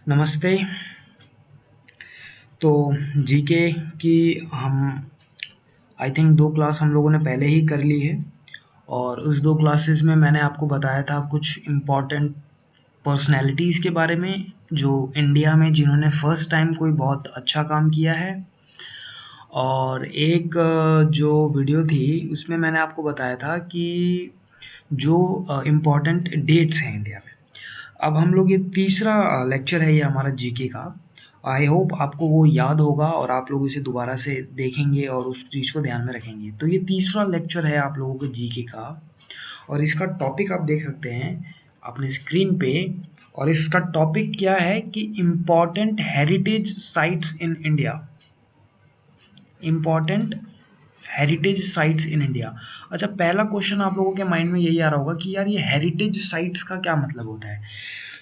नमस्ते। तो जीके की हम आई थिंक 2 क्लास हम लोगों ने पहले ही कर ली है और उस 2 क्लासेस में मैंने आपको बताया था कुछ इम्पोर्टेंट पर्सनैलिटीज़ के बारे में जो इंडिया में जिन्होंने फर्स्ट टाइम कोई बहुत अच्छा काम किया है। और एक जो वीडियो थी उसमें मैंने आपको बताया था कि जो इम्पोर्टेंट डेट्स हैं इंडिया में। अब हम लोग ये तीसरा लेक्चर है ये हमारा जीके का। आई होप आपको वो याद होगा और आप लोग इसे दोबारा से देखेंगे और उस चीज़ को ध्यान में रखेंगे। तो ये तीसरा लेक्चर है आप लोगों के जीके का और इसका टॉपिक आप देख सकते हैं अपने स्क्रीन पे। और इसका टॉपिक क्या है कि important heritage sites in India. Important heritage sites in India. अच्छा, पहला क्वेश्चन आप लोगों के माइंड में यही आ रहा होगा कि यार ये हेरिटेज साइट्स का क्या मतलब होता है।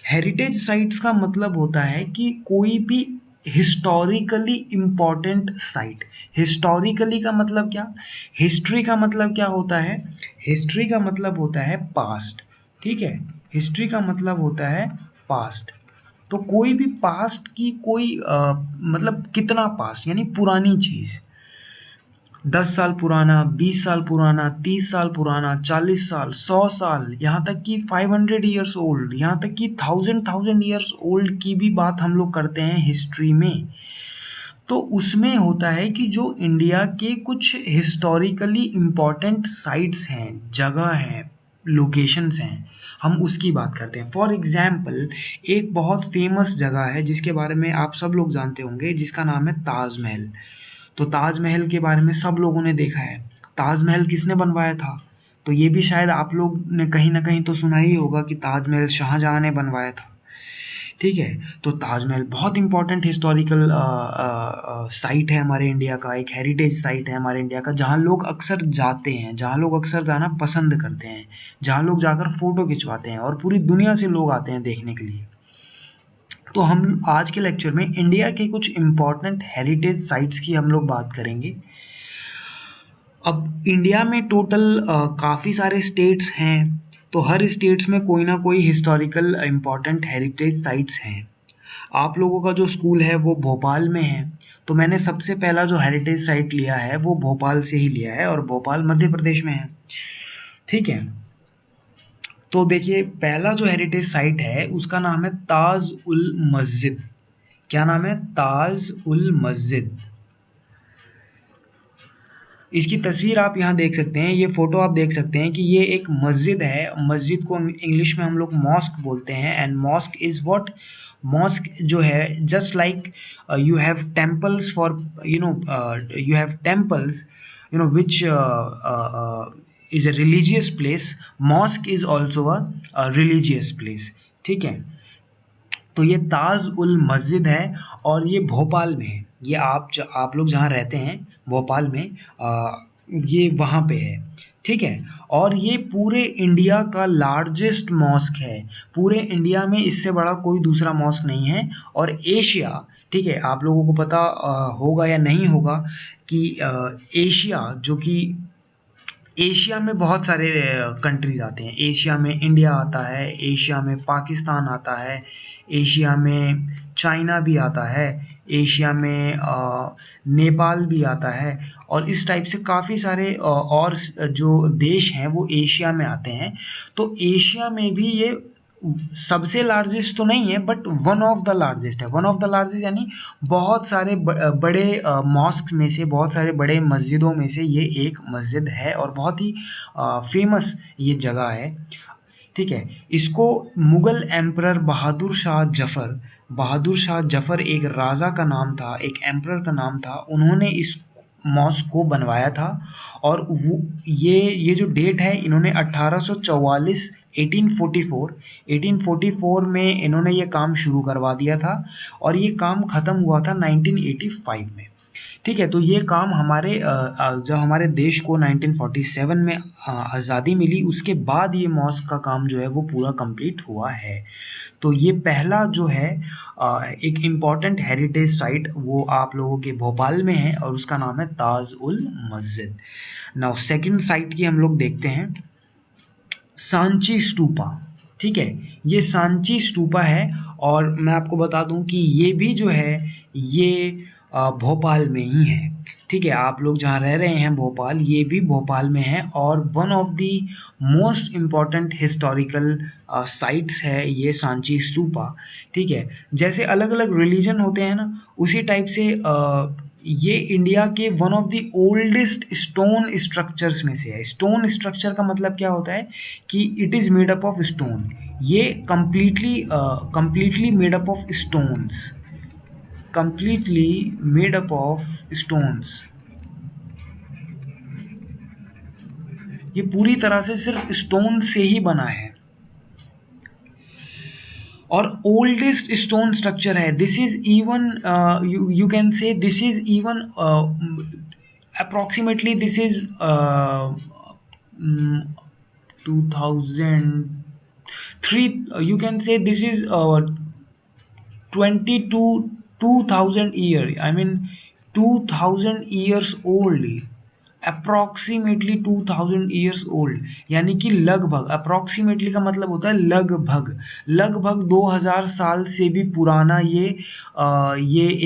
हेरिटेज साइट्स का मतलब होता है कि कोई भी हिस्टोरिकली इम्पोर्टेंट साइट। हिस्टोरिकली का मतलब क्या, हिस्ट्री का मतलब क्या होता है, हिस्ट्री का मतलब होता है पास्ट। ठीक है, हिस्ट्री का मतलब होता है पास्ट। तो कोई भी पास्ट की कोई मतलब कितना पास्ट यानी पुरानी चीज, 10 साल पुराना, 20 साल पुराना, 30 साल पुराना, 40 साल, 100 साल, यहाँ तक कि 500 ईयर्स ओल्ड, यहाँ तक कि थाउजेंड ईयर्स ओल्ड की भी बात हम लोग करते हैं हिस्ट्री में। तो उसमें होता है कि जो इंडिया के कुछ हिस्टोरिकली इम्पोर्टेंट साइट्स हैं, जगह हैं, लोकेशंस हैं, हम उसकी बात करते हैं। फॉर एग्जाम्पल एक बहुत फेमस जगह है जिसके बारे में आप सब लोग जानते होंगे, जिसका नाम है ताजमहल। तो ताजमहल के बारे में सब लोगों ने देखा है। ताजमहल किसने बनवाया था, तो ये भी शायद आप लोग ने कहीं ना कहीं तो सुना ही होगा कि ताजमहल शाहजहां ने बनवाया था। ठीक है, तो ताजमहल बहुत इंपॉर्टेंट हिस्टोरिकल साइट है हमारे इंडिया का, एक हेरिटेज साइट है हमारे इंडिया का, जहाँ लोग अक्सर जाते हैं, जहाँ लोग अक्सर जाना पसंद करते हैं, जहाँ लोग जाकर फोटो खिंचवाते हैं और पूरी दुनिया से लोग आते हैं देखने के लिए। तो हम आज के लेक्चर में इंडिया के कुछ इम्पोर्टेंट हेरिटेज साइट्स की हम लोग बात करेंगे। अब इंडिया में टोटल काफ़ी सारे स्टेट्स हैं, तो हर स्टेट्स में कोई ना कोई हिस्टोरिकल इम्पोर्टेंट हेरिटेज साइट्स हैं। आप लोगों का जो स्कूल है वो भोपाल में है, तो मैंने सबसे पहला जो हेरिटेज साइट लिया है वो भोपाल से ही लिया है और भोपाल मध्य प्रदेश में है। ठीक है, तो देखिए पहला जो हेरिटेज साइट है उसका नाम है ताज उल मस्जिद। क्या नाम है, ताज उल मस्जिद। इसकी तस्वीर आप यहाँ देख सकते हैं, ये फोटो आप देख सकते हैं कि ये एक मस्जिद है। मस्जिद को इंग्लिश में हम लोग मॉस्क बोलते हैं। And mosque is what, mosque जो है just like you have temples for you have temples which is a religious place, mosque is also a religious place. ठीक है, तो ये ताज उल मस्जिद है और ये भोपाल में है। ये आप लोग जहाँ रहते हैं भोपाल में, ये वहाँ पे है। ठीक है, और ये पूरे इंडिया का लार्जेस्ट मॉस्क है। पूरे इंडिया में इससे बड़ा कोई दूसरा मॉस्क नहीं है। और एशिया, ठीक है, आप लोगों को पता होगा या नहीं होगा कि एशिया जो कि एशिया में बहुत सारे कंट्रीज आते हैं। एशिया में इंडिया आता है, एशिया में पाकिस्तान आता है, एशिया में चाइना भी आता है, एशिया में नेपाल भी आता है। और इस टाइप से काफ़ी सारे और जो देश हैं वो एशिया में आते हैं। तो एशिया में भी ये सबसे लार्जेस्ट तो नहीं है but one of the largest है। वन ऑफ द लार्जेस्ट यानी बहुत सारे बड़े मॉस्क में से, बहुत सारे बड़े मस्जिदों में से ये एक मस्जिद है और बहुत ही फेमस ये जगह है। ठीक है, इसको मुगल एम्परर बहादुर शाह जफर एक राजा का नाम था, एक एम्परर का नाम था, उन्होंने इस मॉस्क को बनवाया था। और वो ये जो डेट है, इन्होंने 1844 1844 में इन्होंने ये काम शुरू करवा दिया था और ये काम खत्म हुआ था 1985 में। ठीक है, तो ये काम हमारे जब हमारे देश को 1947 में आज़ादी मिली उसके बाद ये मॉस्क का काम जो है वो पूरा कंप्लीट हुआ है। तो ये पहला जो है एक इम्पॉर्टेंट हेरिटेज साइट वो आप लोगों के भोपाल में है और उसका नाम है ताज उल मस्जिद। नाउ सेकंड साइट की हम लोग देखते हैं, सांची स्तूपा। ठीक है, ये सांची स्तूपा है और मैं आपको बता दूं कि ये भी जो है ये भोपाल में ही है। ठीक है, आप लोग जहाँ रह रहे हैं भोपाल, ये भी भोपाल में है और one of the most important historical sites है ये सांची स्तूपा। ठीक है, जैसे अलग अलग रिलीजन होते हैं ना, उसी टाइप से ये इंडिया के one of the oldest stone structures में से है। स्टोन स्ट्रक्चर का मतलब क्या होता है कि it is made up of stone. ये completely made up of stones, completely made up of stones। ये पूरी तरह से सिर्फ स्टोन से ही बना है और ओल्डेस्ट स्टोन स्ट्रक्चर है। This is even you can say this is even approximately this is 2003, you can say this is 20 to 2000 year, I mean 2000 years old, approximately 2000 years old, यानी कि लगभग, अप्रोक्सीमेटली का मतलब होता है लगभग, लगभग 2000 साल से भी पुराना ये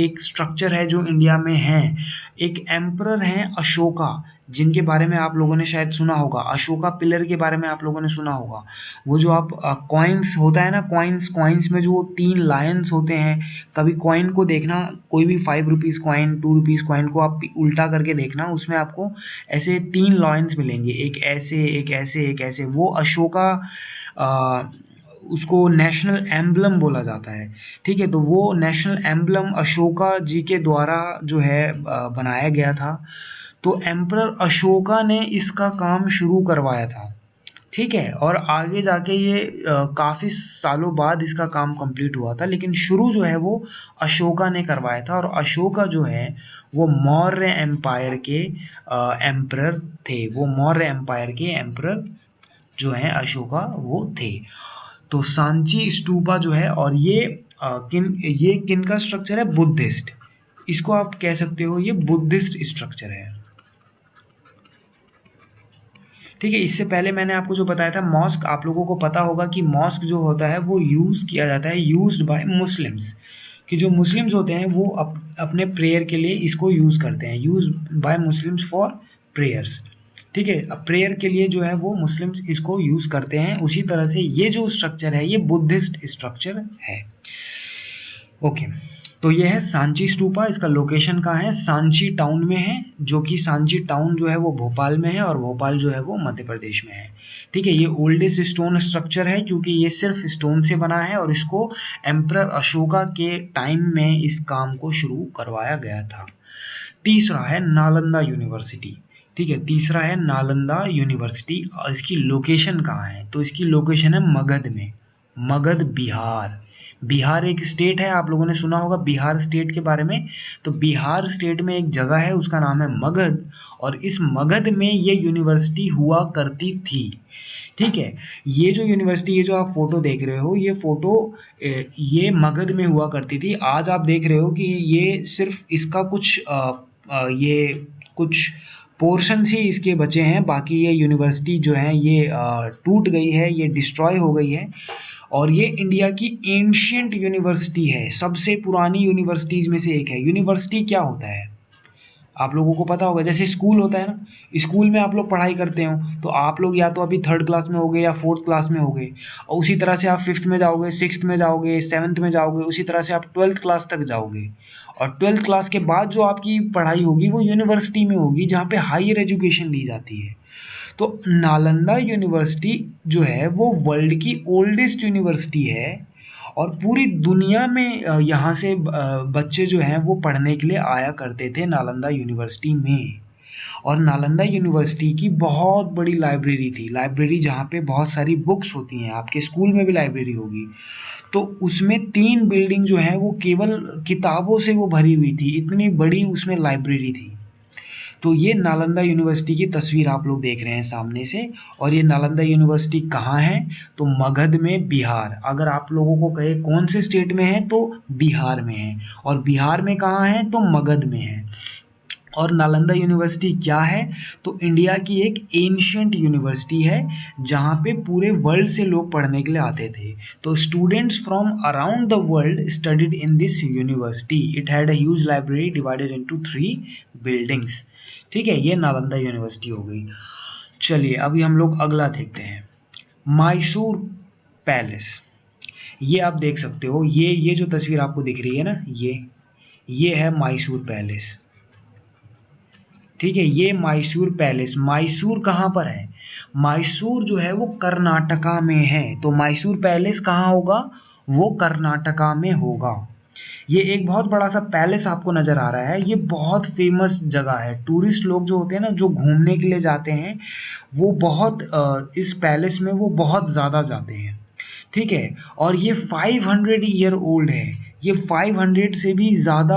एक स्ट्रक्चर है जो इंडिया में है। एक एम्परर हैं अशोका, जिनके बारे में आप लोगों ने शायद सुना होगा, अशोका पिलर के बारे में आप लोगों ने सुना होगा। वो जो आप कॉइन्स होता है ना, कॉइन्स में जो 3 लायंस होते हैं, कभी कॉइन को देखना, कोई भी 5 रुपीज़ कॉइन, 2 रुपीज़ कॉइन को आप उल्टा करके देखना, उसमें आपको ऐसे 3 लायंस मिलेंगे, एक ऐसे, एक ऐसे, एक ऐसे। वो अशोका उसको नेशनल एम्बलम बोला जाता है। ठीक है, तो वो नेशनल एम्बलम अशोका जी के द्वारा जो है बनाया गया था। तो एम्परर अशोका ने इसका काम शुरू करवाया था। ठीक है, और आगे जाके ये काफ़ी सालों बाद इसका काम कंप्लीट हुआ था, लेकिन शुरू जो है वो अशोका ने करवाया था। और अशोका जो है वो मौर्य एम्पायर के एम्परर थे। वो मौर्य एम्पायर के एम्परर जो हैं अशोका वो थे। तो सांची स्तूपा जो है, और ये किन का स्ट्रक्चर है? बुद्धिस्ट। इसको आप कह सकते हो ये बुद्धिस्ट स्ट्रक्चर है। ठीक है, इससे पहले मैंने आपको जो बताया था मॉस्क, आप लोगों को पता होगा कि मॉस्क जो होता है वो यूज़ किया जाता है, यूज्ड बाय मुस्लिम्स, कि जो मुस्लिम्स होते हैं वो अपने प्रेयर के लिए इसको यूज़ करते हैं, use by Muslims for prayers. ठीक है, अब प्रेयर के लिए जो है वो मुस्लिम्स इसको यूज़ करते हैं। उसी तरह से ये जो स्ट्रक्चर है ये बुद्धिस्ट स्ट्रक्चर है। ओके, तो ये है सांची स्तूपा। इसका लोकेशन कहाँ है? सांची टाउन में है, जो कि सांची टाउन जो है वो भोपाल में है और भोपाल जो है वो मध्य प्रदेश में है। ठीक है, ये ओल्डेस्ट स्टोन स्ट्रक्चर है क्योंकि ये सिर्फ स्टोन से बना है और इसको एम्परर अशोका के टाइम में इस काम को शुरू करवाया गया था। तीसरा है नालंदा यूनिवर्सिटी। ठीक है, तीसरा है नालंदा यूनिवर्सिटी और इसकी लोकेशन कहाँ है? तो इसकी लोकेशन है मगध में, मगध बिहार। बिहार एक स्टेट है, आप लोगों ने सुना होगा बिहार स्टेट के बारे में। तो बिहार स्टेट में एक जगह है उसका नाम है मगध, और इस मगध में ये यूनिवर्सिटी हुआ करती थी। ठीक है, ये जो यूनिवर्सिटी, ये जो आप फोटो देख रहे हो, ये फोटो ये मगध में हुआ करती थी। आज आप देख रहे हो कि ये सिर्फ इसका ये कुछ पोर्शन ही इसके बचे हैं, बाकी ये यूनिवर्सिटी जो है ये टूट गई है, ये डिस्ट्रॉय हो गई है। और ये इंडिया की एंशियंट यूनिवर्सिटी है, सबसे पुरानी यूनिवर्सिटीज में से एक है। यूनिवर्सिटी क्या होता है आप लोगों को पता होगा, जैसे स्कूल होता है ना, स्कूल में आप लोग पढ़ाई करते हो, तो आप लोग या तो अभी 3rd क्लास में होगे या 4th क्लास में होगे, और उसी तरह से आप 5th में जाओगे, 6th में जाओगे, 7th में जाओगे, उसी तरह से आप 12th क्लास तक जाओगे। और 12th क्लास के बाद जो आपकी पढ़ाई होगी वो यूनिवर्सिटी में होगी, जहाँ पे हायर एजुकेशन ली जाती है। तो नालंदा यूनिवर्सिटी जो है वो वर्ल्ड की ओल्डेस्ट यूनिवर्सिटी है और पूरी दुनिया में यहाँ से बच्चे जो हैं वो पढ़ने के लिए आया करते थे नालंदा यूनिवर्सिटी में। और नालंदा यूनिवर्सिटी की बहुत बड़ी लाइब्रेरी थी, लाइब्रेरी जहाँ पे बहुत सारी बुक्स होती हैं, आपके स्कूल में भी लाइब्रेरी होगी। तो उसमें 3 बिल्डिंग जो है वो केवल किताबों से वो भरी हुई थी, इतनी बड़ी उसमें लाइब्रेरी थी। तो ये नालंदा यूनिवर्सिटी की तस्वीर आप लोग देख रहे हैं सामने से। और ये नालंदा यूनिवर्सिटी कहाँ है? तो मगध में, बिहार। अगर आप लोगों को कहे कौन से स्टेट में है तो बिहार में है, और बिहार में कहाँ है? तो मगध में है। और नालंदा यूनिवर्सिटी क्या है? तो इंडिया की एक एंशिएंट यूनिवर्सिटी है जहाँ पे पूरे वर्ल्ड से लोग पढ़ने के लिए आते थे। तो students from around the world studied in this university. It had a huge library divided into 3 buildings. ठीक है, ये नालंदा यूनिवर्सिटी हो गई। चलिए अभी हम लोग अगला देखते हैं, मैसूर पैलेस। ये आप देख सकते हो, ये जो तस्वीर आपको दिख रही है ना, ये है मैसूर पैलेस। ठीक है, ये मैसूर पैलेस, मैसूर कहाँ पर है? मैसूर जो है वो कर्नाटका में है। तो मैसूर पैलेस कहाँ होगा? वो कर्नाटका में होगा। ये एक बहुत बड़ा सा पैलेस आपको नजर आ रहा है, ये बहुत फेमस जगह है। टूरिस्ट लोग जो होते हैं ना, जो घूमने के लिए जाते हैं, वो बहुत इस पैलेस में वो बहुत ज़्यादा जाते हैं। ठीक है, और ये 500 ईयर ओल्ड है। ये 500 से भी ज़्यादा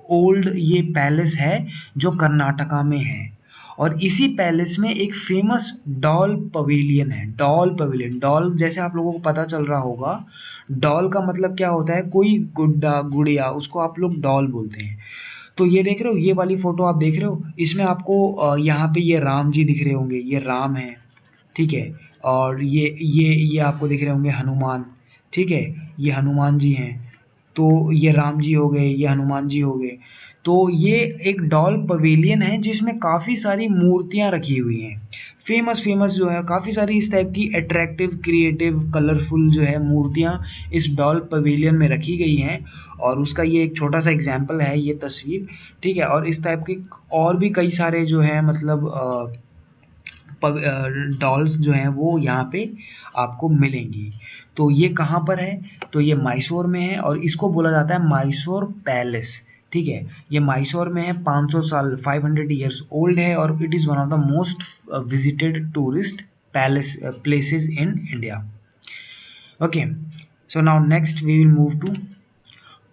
ओल्ड ये पैलेस है जो कर्नाटका में है। और इसी पैलेस में एक फेमस डॉल पवेलियन है। डॉल पवेलियन, डॉल जैसे आप लोगों को पता चल रहा होगा, डॉल का मतलब क्या होता है? कोई गुड्डा गुड़िया, उसको आप लोग डॉल बोलते हैं। तो ये देख रहे हो, ये वाली फोटो आप देख रहे हो, इसमें आपको यहाँ पे ये राम जी दिख रहे होंगे, ये राम है। ठीक है, और ये आपको दिख रहे होंगे हनुमान। ठीक है, ये हनुमान जी हैं। तो ये राम जी हो गए, ये हनुमान जी हो गए। तो ये एक डॉल पवेलियन है जिसमें काफ़ी सारी मूर्तियां रखी हुई हैं। फेमस फेमस जो है, काफ़ी सारी इस टाइप की अट्रैक्टिव, क्रिएटिव, कलरफुल जो है मूर्तियां इस डॉल पवेलियन में रखी गई हैं। और उसका ये एक छोटा सा एग्जाम्पल है ये तस्वीर। ठीक है, और इस टाइप के और भी कई सारे जो है मतलब डॉल्स जो हैं वो यहाँ पे आपको मिलेंगी। तो ये कहाँ पर है? तो ये मैसूर में है और इसको बोला जाता है मैसूर पैलेस। ठीक है, ये मैसूर में है, 500 साल, 500 ईयर्स ओल्ड है, और it is one of the most visited tourist palace places in India. Okay, so now next we will move to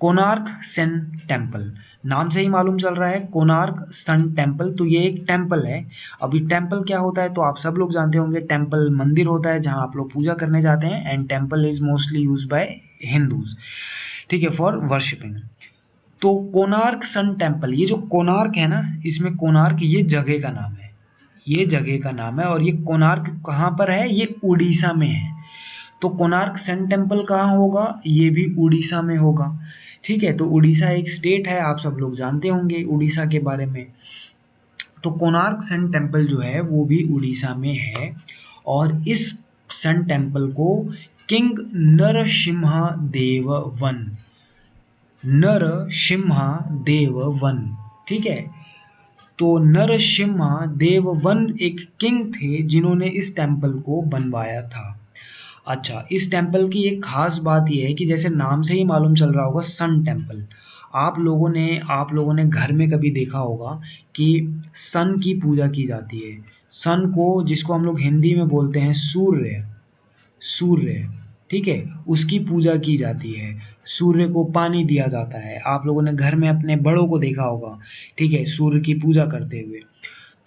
Konark sun temple. नाम से ही मालूम चल रहा है, कोणार्क सन टेम्पल, तो ये एक टेम्पल है। अभी टेम्पल क्या होता है तो आप सब लोग जानते होंगे, टेम्पल मंदिर होता है जहां आप लोग पूजा करने जाते हैं। And temple is mostly use by Hindus, ठीक है, फॉर वर्शिपिंग। तो कोणार्क सन टेम्पल, ये जो कोणार्क है ना, इसमें कोणार्क ये जगह का नाम है, ये जगह का नाम है। और ये कोणार्क कहाँ पर है? ये उड़ीसा में है। तो कोणार्क सन टेम्पल कहाँ होगा? ये भी उड़ीसा में होगा। ठीक है, तो उड़ीसा एक स्टेट है, आप सब लोग जानते होंगे उड़ीसा के बारे में। तो कोणार्क सन टेम्पल जो है वो भी उड़ीसा में है। और इस सन टेम्पल को किंग नरसिम्हा देव वन, नरसिम्हा देव वन, ठीक है, तो नरसिम्हा देव वन एक किंग थे जिन्होंने इस टेम्पल को बनवाया था। अच्छा, इस टेम्पल की एक खास बात यह है कि जैसे नाम से ही मालूम चल रहा होगा, सन टेम्पल। आप लोगों ने घर में कभी देखा होगा कि सन की पूजा की जाती है। सन को, जिसको हम लोग हिंदी में बोलते हैं सूर्य, सूर्य, ठीक है, उसकी पूजा की जाती है। सूर्य को पानी दिया जाता है। आप लोगों ने घर में अपने बड़ों को देखा होगा, ठीक है, सूर्य की पूजा करते हुए।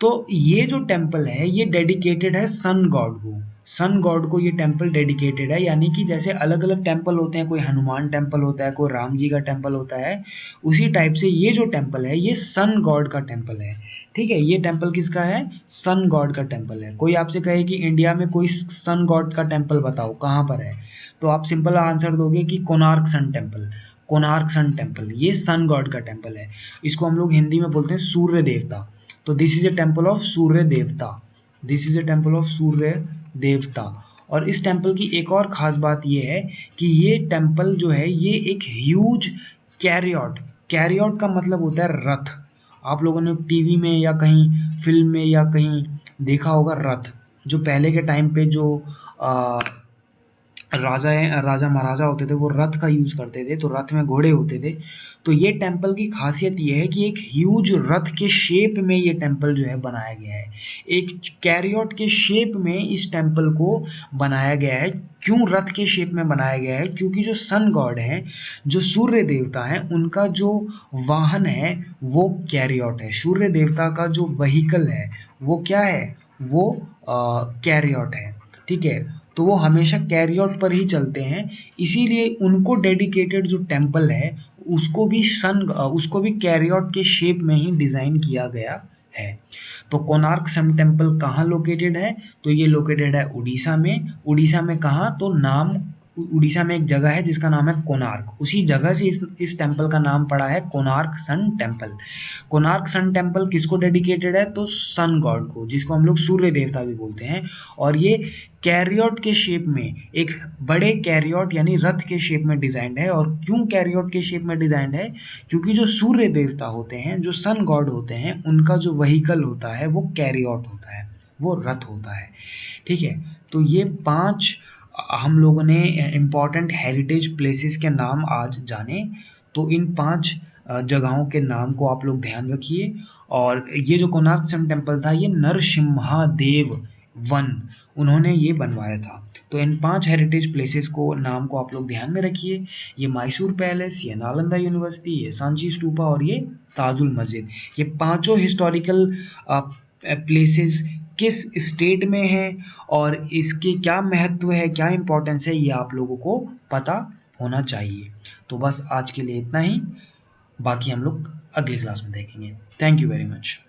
तो ये जो टेम्पल है ये डेडिकेटेड है सन गॉड को। सन गॉड को ये टेम्पल डेडिकेटेड है, यानी कि जैसे अलग अलग टेम्पल होते हैं, कोई हनुमान टेम्पल होता है, कोई राम जी का टेम्पल होता है, उसी टाइप से ये जो टेम्पल है ये सन गॉड का टेम्पल है। ठीक है, ये टेम्पल किसका है? सन गॉड का टेम्पल है। कोई आपसे कहे कि इंडिया में कोई सन गॉड का टेम्पल बताओ कहाँ पर है, तो आप सिंपल आंसर दोगे कि Konark sun temple. Konark sun temple ये सन गॉड का टेम्पल है। इसको हम लोग हिंदी में बोलते हैं सूर्य देवता। तो this is a temple of Surya devta, this is a temple of Surya devta. और इस टेम्पल की एक और खास बात यह है कि ये टेम्पल जो है ये एक ह्यूज कैरियट, कैरियट का मतलब होता है रथ। आप लोगों ने टीवी में या कहीं फिल्म में या कहीं देखा होगा रथ, जो पहले के टाइम पे जो आ, राजा महाराजा होते थे वो रथ का यूज करते थे, तो रथ में घोड़े होते थे। तो ये टेम्पल की खासियत ये है कि एक ह्यूज रथ के शेप में ये टेम्पल जो है बनाया गया है। एक कैरियट के शेप में इस टेम्पल को बनाया गया है। क्यों रथ के शेप में बनाया गया है? क्योंकि जो सन गॉड है, जो सूर्य देवता है, उनका जो वाहन है वो कैरियट है। सूर्य देवता का जो व्हीकल है वो क्या है? वो कैरियट है। ठीक है, तो वो हमेशा कैरियट पर ही चलते हैं, इसीलिए उनको डेडिकेटेड जो टेम्पल है उसको भी कैरियट के शेप में ही डिजाइन किया गया है। तो कोणार्क सन टेम्पल कहाँ लोकेटेड है? तो ये लोकेटेड है उड़ीसा में। उड़ीसा में कहाँ? तो उड़ीसा में एक जगह है जिसका नाम है कोणार्क, उसी जगह से इस टेम्पल का नाम पड़ा है Konark sun temple. Konark sun temple किसको डेडिकेटेड है? तो सन गॉड को, जिसको हम लोग सूर्य देवता भी बोलते हैं। और ये कैरियट के शेप में, एक बड़े कैरियट यानी रथ के शेप में डिजाइंड है। और क्यों कैरियट के शेप में डिजाइंड है? क्योंकि जो सूर्य देवता होते हैं, जो सन गॉड होते हैं, उनका जो व्हीकल होता है वो कैरियट होता है, वो रथ होता है। ठीक है, तो ये 5 हम लोगों ने इम्पॉर्टेंट हेरिटेज प्लेसेस के नाम आज जाने। तो इन 5 जगहों के नाम को आप लोग ध्यान रखिए। और ये जो कोणार्क सन टेम्पल था, ये नरसिम्हादेव वन उन्होंने ये बनवाया था। तो इन 5 हेरिटेज प्लेसेस को नाम को आप लोग ध्यान में रखिए। ये मैसूर पैलेस, ये नालंदा यूनिवर्सिटी, ये सांची स्तूपा और ये ताजुल मस्जिद। ये पांचों हिस्टोरिकल प्लेसेस किस स्टेट में है और इसके क्या महत्व है, क्या इंपॉर्टेंस है, ये आप लोगों को पता होना चाहिए। तो बस आज के लिए इतना ही, बाकी हम लोग अगली क्लास में देखेंगे। Thank you very much.